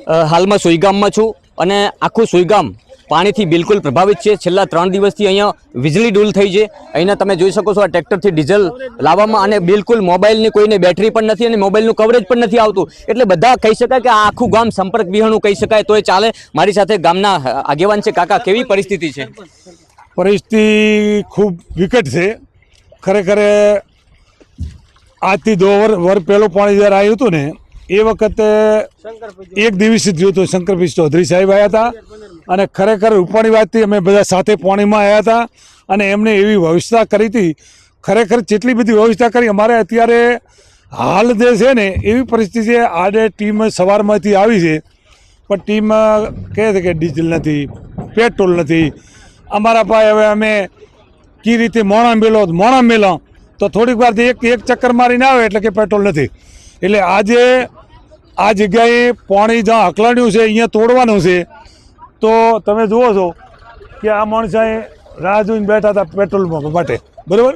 હાલમાં સુઈગામમાં છું અને આખું સુઈગામ પાણીથી બિલકુલ પ્રભાવિત છે। છેલ્લા 3 દિવસથી અહીંયા વીજળી ડૂલ થઈ છે। અહીંયા તમે જોઈ શકો છો આ ટ્રેક્ટરથી ડીઝલ લાવવામાં અને બિલકુલ મોબાઈલની કોઈને બેટરી પણ નથી અને મોબાઈલનું કવરેજ પણ નથી આવતું, એટલે બધા કહી શકાય કે આ આખું ગામ સંપર્ક વિહોણું કહી શકાય તો એ ચાલે। મારી સાથે ગામના આગેવાન છે। કાકા, કેવી પરિસ્થિતિ છે? પરિસ્થિતિ ખૂબ વિકટ છે ખરેખર। આજથી 2 વર્ષ પહેલું પાણી જ્યારે આવ્યું હતું ને એ વખતે એક દિવસથી થયું હતું। શંકરભાઈ ચૌધરી સાહેબ આવ્યા હતા અને ખરેખર રૂપાણીવાસથી અમે બધા સાથે પાણીમાં આવ્યા હતા અને એમને એવી વ્યવસ્થા કરી હતી। ખરેખર જેટલી બધી વ્યવસ્થા કરી અમારે અત્યારે હાલ જે છે ને એવી પરિસ્થિતિ છે। આજે ટીમ સવારમાંથી આવી છે પણ ટીમ કહે છે કે ડીઝલ નથી, પેટ્રોલ નથી। અમારા પાસે હવે અમે કઈ રીતે મોણા મેલો તો થોડીક વાર એક ચક્કર મારીને આવે એટલે કે પેટ્રોલ નથી। એટલે આજે આ જગ્યાએ પાણી જ્યાં અકલાણ્યું છે અહીંયા તોડવાનું છે। તો તમે જુઓ છો કે આ માણસાએ રાહ જોઈને બેઠા હતા પેટ્રોલ માટે, બરાબર?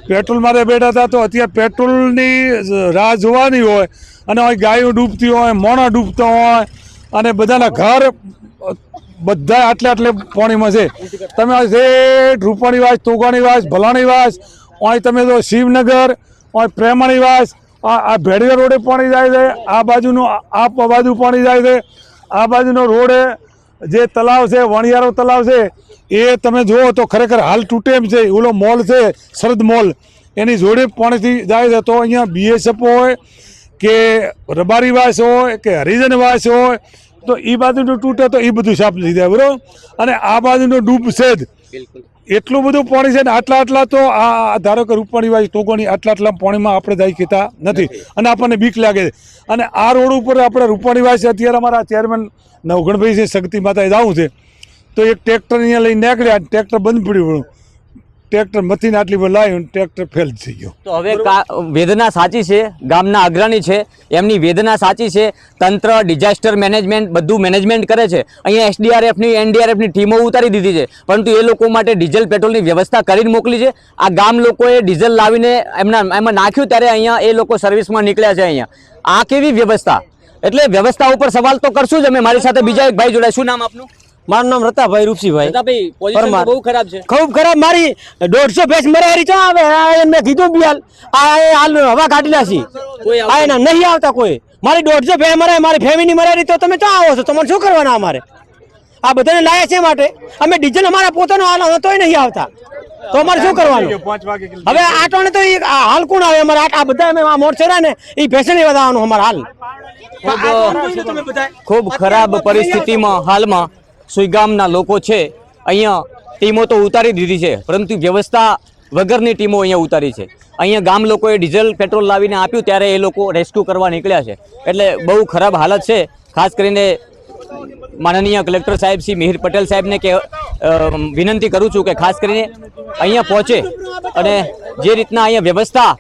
પેટ્રોલ માટે બેઠા હતા તો અત્યારે પેટ્રોલની રાહ જોવાની હોય અને ગાયો ડૂબતી હોય, મોણા ડૂબતા હોય અને બધાના ઘર બધા આટલે પાણીમાં છે। તમે શેઠ રૂપાણીવાસ, તોગાણીવાસ, ભલાણીવાસ, અહીં તમે જો શિવનગર, અહીં પ્રેમાણીવાસ, આ ભેડિયા રોડે પાણી જાય છે। આ બાજુનું આ બાજુ પાણી જાય છે। આ બાજુનો રોડે જે તલાવ છે, વણિયારો તલાવ છે, એ તમે જુઓ તો ખરેખર હાલ તૂટે એમ છે। ઓલો મોલ છે શરદ મોલ, એની જોડે પાણીથી જાય છે। તો અહીંયા BSF હોય કે રબારીવાસ હોય કે હરિજનવાસ હોય તો એ બાજુનું તૂટે તો એ બધું સાફ થઈ જાય, બરાબર? અને આ બાજુનો ડૂબ છે જ એટલું બધું પાણી છે ને આટલા તો આ ધારો કે રૂપાણીવાસ, તોગાણી આટલા પાણીમાં આપણે જાય કહેતા નથી અને આપણને બીક લાગે છે। અને આ રોડ ઉપર આપણે રૂપાણીવાસ અત્યારે અમારા ચેરમેન નવગણભાઈ છે શક્તિ માતાએ જવું છે તો એક ટ્રેક્ટર અહીંયા લઈને નીકળ્યા, ટ્રેક્ટર બંધ પડ્યું, ટ્રેક્ટર મથીને આટલી પર લાવ્યું, ટ્રેક્ટર ફેલ થઈ ગયો। તો હવે વેદના સાચી છે, ગામના અગ્રણી છે એમની વેદના સાચી છે। તંત્ર, ડિઝાસ્ટર મેનેજમેન્ટ બધું મેનેજમેન્ટ કરે છે। અહીંયા SDRFની NDRFની ટીમો ઉતારી દીધી છે પરંતુ એ લોકો માટે ડીઝલ પેટ્રોલની વ્યવસ્થા કરીને મોકલી છે। આ ગામ લોકોએ ડીઝલ લાવીને એમાં નાખ્યું ત્યારે અહીંયા એ લોકો સર્વિસમાં નીકળ્યા છે। અહીંયા આ કેવી વ્યવસ્થા? એટલે વ્યવસ્થા ઉપર સવાલ તો કરશું જ અમે। મારી સાથે બીજા એક ભાઈ જોડાય। શું નામ આપનું? મારું નામ રતાભાઈ રૂપસીભાઈ। રતાભાઈ, પોઝિશન બહુ ખરાબ છે, ખૂબ ખરાબ। મારી 150 ભેંસ મરારી ચા આવે મેં કીધું બિયાલ હાલ હવા કાઢેલા છે, આ એના નહીં આવતા કોઈ। મારી 150 ભેંસ મરાય, મારી ફેમિલી મરારી તો તમે ચા આવો છો? તમારે શું કરવાના? અમારે આ બધાને લાયા છે માટે અમે ડીઝલ અમારા પોતાનો હાલ તોય નહીં આવતા તો અમારે શું કરવાનું? હવે આટોને તો હાલ કોણ આવે? અમારે આ બધા અમે આ મોરચેરા ને એ ભેંસ નહીં વધારવાનું અમારે હાલ। ખૂબ ખરાબ પરિસ્થિતિમાં હાલમાં સુઈગામના લોકો છે। અહીંયા ટીમો તો ઉતારી દીધી છે પરંતુ વ્યવસ્થા વગરની ટીમો અહીંયા ઉતારી છે। અહીંયા ગામ લોકોએ ડીઝલ પેટ્રોલ લાવીને આપ્યું ત્યારે એ લોકો રેસ્ક્યુ કરવા નીકળ્યા છે, એટલે બહુ ખરાબ હાલત છે। ખાસ કરીને માનનીય કલેક્ટર સાહેબ શ્રી મિહિર પટેલ સાહેબને કે વિનંતી કરું છું કે ખાસ કરીને અહીંયા પહોંચે અને જે રીતના અહીંયા વ્યવસ્થા